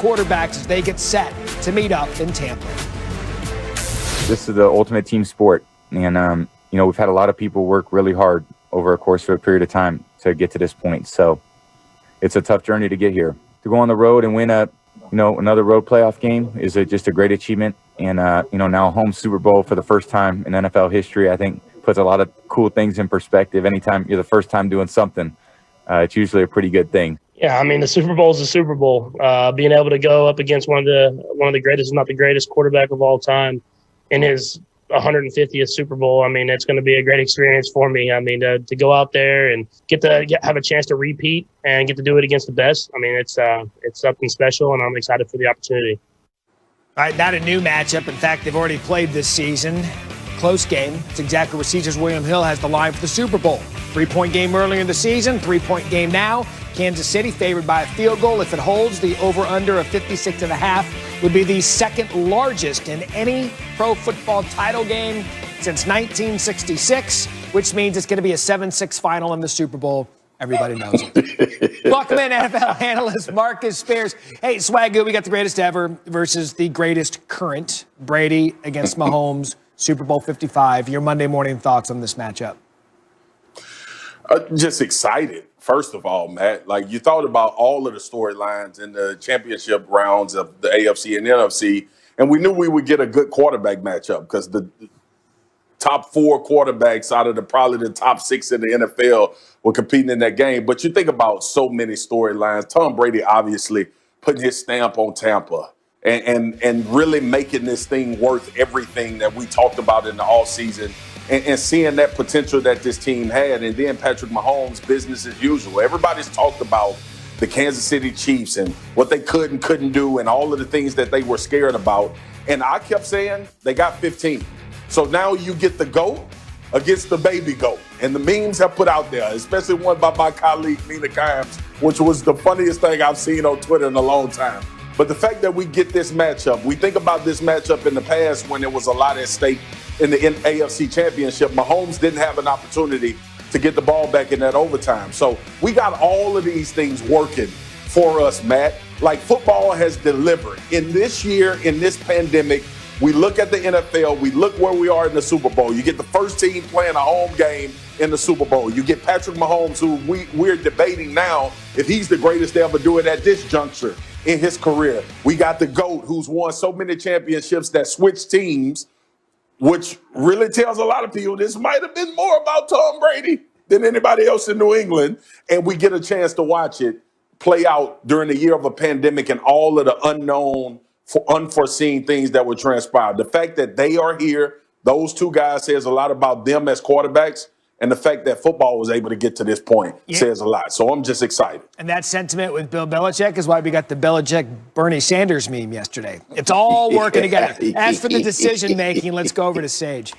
quarterbacks as they get set to meet up in Tampa. This is the ultimate team sport. And, we've had a lot of people work really hard over a course of a period of time to get to this point. So it's a tough journey to get here. To go on the road and win another road playoff game is just a great achievement. And, now a home Super Bowl for the first time in NFL history, I think puts a lot of cool things in perspective. Anytime you're the first time doing something, it's usually a pretty good thing. Yeah, I mean, the Super Bowl is the Super Bowl. Being able to go up against one of the greatest, if not the greatest, quarterback of all time in his 150th Super Bowl, I mean, it's going to be a great experience for me. I mean, to go out there and have a chance to repeat and get to do it against the best, I mean, it's something special, and I'm excited for the opportunity. All right, not a new matchup. In fact, they've already played this season. Close game. It's exactly where Caesars William Hill has the line for the Super Bowl. 3-point game earlier in the season, 3-point game now. Kansas City favored by a field goal. If it holds, the over-under of 56.5 would be the second largest in any pro football title game since 1966, which means it's going to be a 7-6 final in the Super Bowl. Everybody knows it. Buckman NFL analyst Marcus Spears. Hey, Swagoo, we got the greatest ever versus the greatest current. Brady against Mahomes, Super Bowl 55. Your Monday morning thoughts on this matchup? Just excited. First of all, Matt, like you thought about all of the storylines in the championship rounds of the AFC and NFC, and we knew we would get a good quarterback matchup because the top 4 quarterbacks out of probably the top 6 in the NFL were competing in that game. But you think about so many storylines. Tom Brady obviously putting his stamp on Tampa and really making this thing worth everything that we talked about in the offseason. And seeing that potential that this team had. And then Patrick Mahomes, business as usual. Everybody's talked about the Kansas City Chiefs and what they could and couldn't do and all of the things that they were scared about. And I kept saying they got 15. So now you get the GOAT against the baby GOAT. And the memes have put out there, especially one by my colleague Nina Kimes, which was the funniest thing I've seen on Twitter in a long time. But the fact that we get this matchup, we think about this matchup in the past when there was a lot at stake in the AFC Championship. Mahomes didn't have an opportunity to get the ball back in that overtime. So we got all of these things working for us, Matt. Like football has delivered. In this year, in this pandemic, we look at the NFL, we look where we are in the Super Bowl. You get the first team playing a home game in the Super Bowl. You get Patrick Mahomes, who we're debating now if he's the greatest to ever do it at this juncture in his career. We got the GOAT, who's won so many championships that switched teams, which really tells a lot of people this might have been more about Tom Brady than anybody else in New England. And we get a chance to watch it play out during the year of a pandemic and all of the unknown, unforeseen things that would transpire. The fact that they are here, those two guys, says a lot about them as quarterbacks. And the fact that football was able to get to this point says a lot. So I'm just excited. And that sentiment with Bill Belichick is why we got the Belichick-Bernie Sanders meme yesterday. It's all working together. As for the decision-making, let's go over to Sage.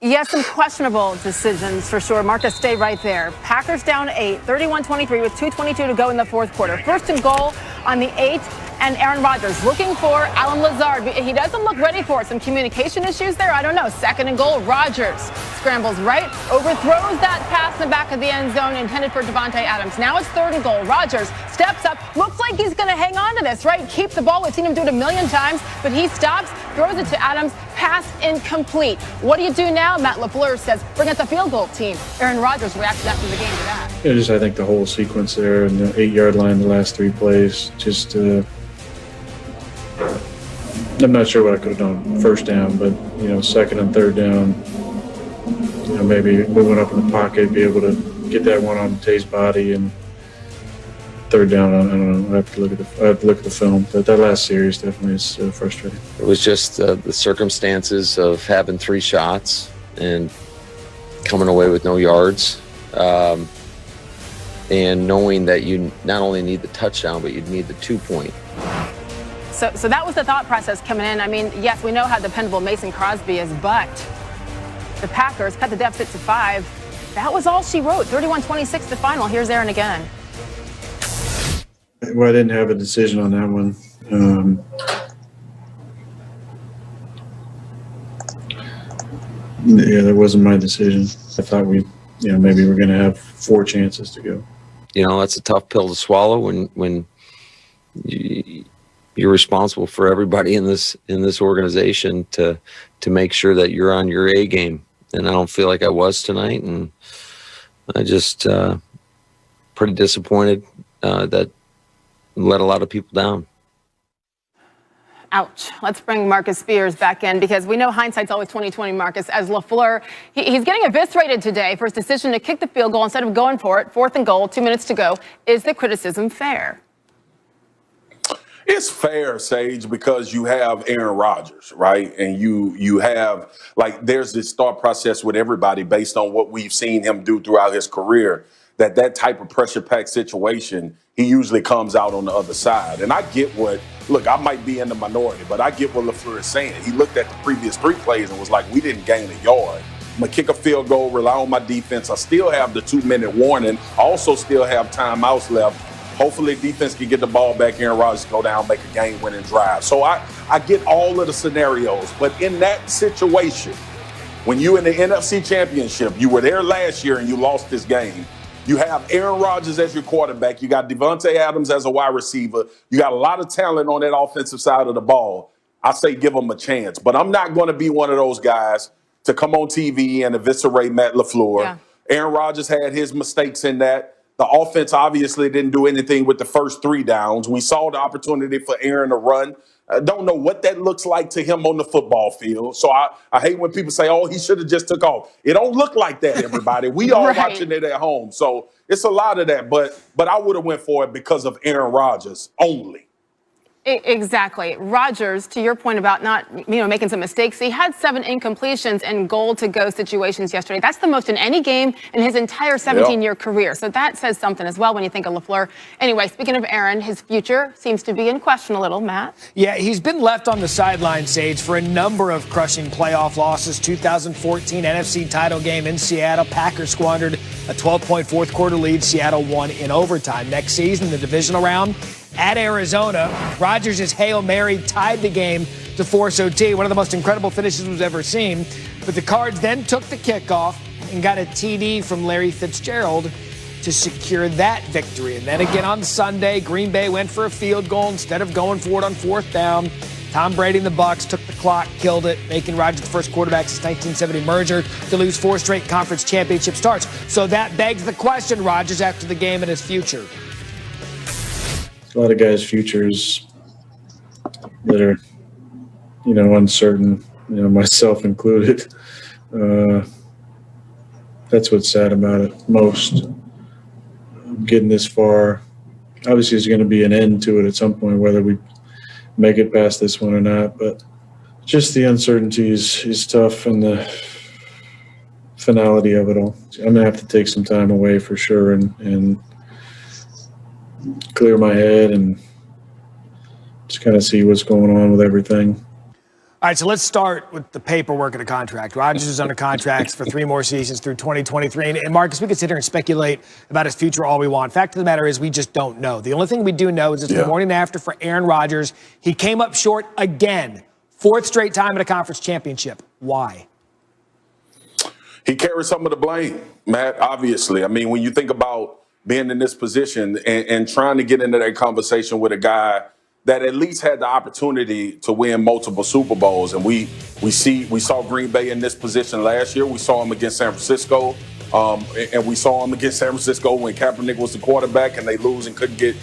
Yes, some questionable decisions for sure. Marcus, stay right there. Packers down 8, 31-23 with 2:22 to go in the fourth quarter. First and goal on the 8, and Aaron Rodgers looking for Alan Lazard. He doesn't look ready for it. Some communication issues there? I don't know. Second and goal, Rodgers scrambles right, overthrows that pass in the back of the end zone intended for Devontae Adams. Now it's third and goal. Rodgers steps up, looks like he's going to hang on to this, right? Keep the ball. We've seen him do it a million times, but he stops, throws it to Adams, pass incomplete. What do you do now? Matt LaFleur says, bring out the field goal team. Aaron Rodgers reacted after the game to that. Yeah, just I think the whole sequence there and the 8-yard line, the last 3 plays, just I'm not sure what I could have done first down, but, second and third down, maybe moving up in the pocket, be able to get that one on Tay's body, and third down, I don't know, I have to look at the film. But that last series definitely is frustrating. It was just the circumstances of having 3 shots and coming away with no yards, and knowing that you not only need the touchdown, but you'd need the 2-point. So that was the thought process coming in. I mean, yes, we know how dependable Mason Crosby is, but the Packers cut the deficit to 5. That was all she wrote. 31-26 the final. Here's Aaron again. Well, I didn't have a decision on that one. Yeah, that wasn't my decision. I thought maybe we're going to have 4 chances to go. That's a tough pill to swallow when you're responsible for everybody in this organization to make sure that you're on your A game. And I don't feel like I was tonight, and I just pretty disappointed that let a lot of people down. Ouch. Let's bring Marcus Spears back in, because we know hindsight's always 20/20, Marcus. As LaFleur, he's getting eviscerated today for his decision to kick the field goal instead of going for it. 4th and goal, 2 minutes to go. Is the criticism fair? It's fair, Sage, because you have Aaron Rodgers, right? And you have, like, there's this thought process with everybody based on what we've seen him do throughout his career, that type of pressure-packed situation, he usually comes out on the other side. And I get look, I might be in the minority, but I get what LaFleur is saying. He looked at the previous 3 plays and was like, we didn't gain a yard. I'm going to kick a field goal, rely on my defense. I still have the 2-minute warning. I also still have timeouts left. Hopefully defense can get the ball back. Aaron Rodgers go down, make a game-winning drive. So I get all of the scenarios. But in that situation, when you in the NFC Championship, you were there last year and you lost this game. You have Aaron Rodgers as your quarterback. You got Devontae Adams as a wide receiver. You got a lot of talent on that offensive side of the ball. I say give them a chance. But I'm not going to be one of those guys to come on TV and eviscerate Matt LaFleur. Yeah. Aaron Rodgers had his mistakes in that. The offense obviously didn't do anything with the first 3 downs. We saw the opportunity for Aaron to run. I don't know what that looks like to him on the football field. So I hate when people say, oh, he should have just took off. It don't look like that, everybody. We all right. Watching it at home. So it's a lot of that. But I would have went for it because of Aaron Rodgers only. Exactly. Rodgers, to your point about not, making some mistakes, he had 7 incompletions and goal-to-go situations yesterday. That's the most in any game in his entire 17-year career. So that says something as well when you think of LaFleur. Anyway, speaking of Aaron, his future seems to be in question a little, Matt. Yeah, he's been left on the sideline, Sage, for a number of crushing playoff losses. 2014 NFC title game in Seattle. Packers squandered a 12-point fourth-quarter lead. Seattle won in overtime. Next season, the divisional round at Arizona, Rodgers' Hail Mary tied the game to force OT, one of the most incredible finishes we've ever seen. But the Cards then took the kickoff and got a TD from Larry Fitzgerald to secure that victory. And then again on Sunday, Green Bay went for a field goal instead of going for it on 4th down. Tom Brady and the Bucs took the clock, killed it, making Rodgers the first quarterback since 1970 merger to lose 4 straight conference championship starts. So that begs the question, Rodgers, after the game and his future. A lot of guys' futures that are, uncertain, myself included. That's what's sad about it most. Getting this far, obviously there's going to be an end to it at some point, whether we make it past this one or not. But just the uncertainty is tough, and the finality of it all. I'm going to have to take some time away for sure and clear my head and just kind of see what's going on with everything. All right, so let's start with the paperwork of the contract. Rodgers is under contract for 3 more seasons through 2023. And Marcus, we can sit here and speculate about his future all we want. Fact of the matter is we just don't know. The only thing we do know is it's the morning after for Aaron Rodgers. He came up short again. 4th straight time at a conference championship. Why? He carries some of the blame, Matt, obviously. I mean, when you think about being in this position and trying to get into that conversation with a guy that at least had the opportunity to win multiple Super Bowls. And we saw Green Bay in this position last year. We saw him against San Francisco. And we saw him against San Francisco when Kaepernick was the quarterback and they lose and couldn't get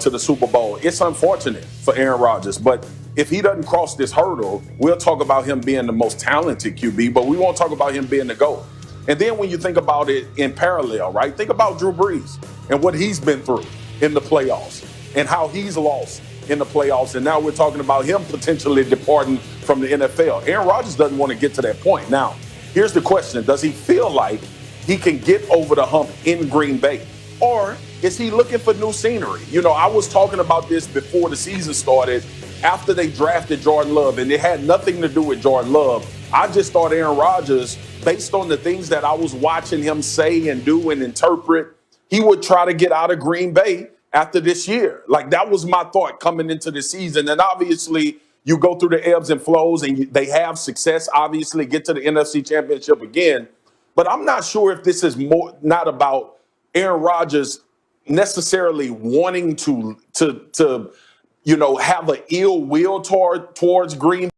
to the Super Bowl. It's unfortunate for Aaron Rodgers, but if he doesn't cross this hurdle, we'll talk about him being the most talented QB, but we won't talk about him being the GOAT. And then when you think about it in parallel, right? Think about Drew Brees and what he's been through in the playoffs and how he's lost in the playoffs. And now we're talking about him potentially departing from the NFL. Aaron Rodgers doesn't want to get to that point. Now, here's the question. Does he feel like he can get over the hump in Green Bay? Or is he looking for new scenery? I was talking about this before the season started, after they drafted Jordan Love, and it had nothing to do with Jordan Love. I just thought Aaron Rodgers, based on the things that I was watching him say and do and interpret, he would try to get out of Green Bay after this year. Like, that was my thought coming into the season. And obviously, you go through the ebbs and flows, and they have success, obviously, get to the NFC Championship again. But I'm not sure if this is not about Aaron Rodgers necessarily wanting to you know, have an ill will towards Green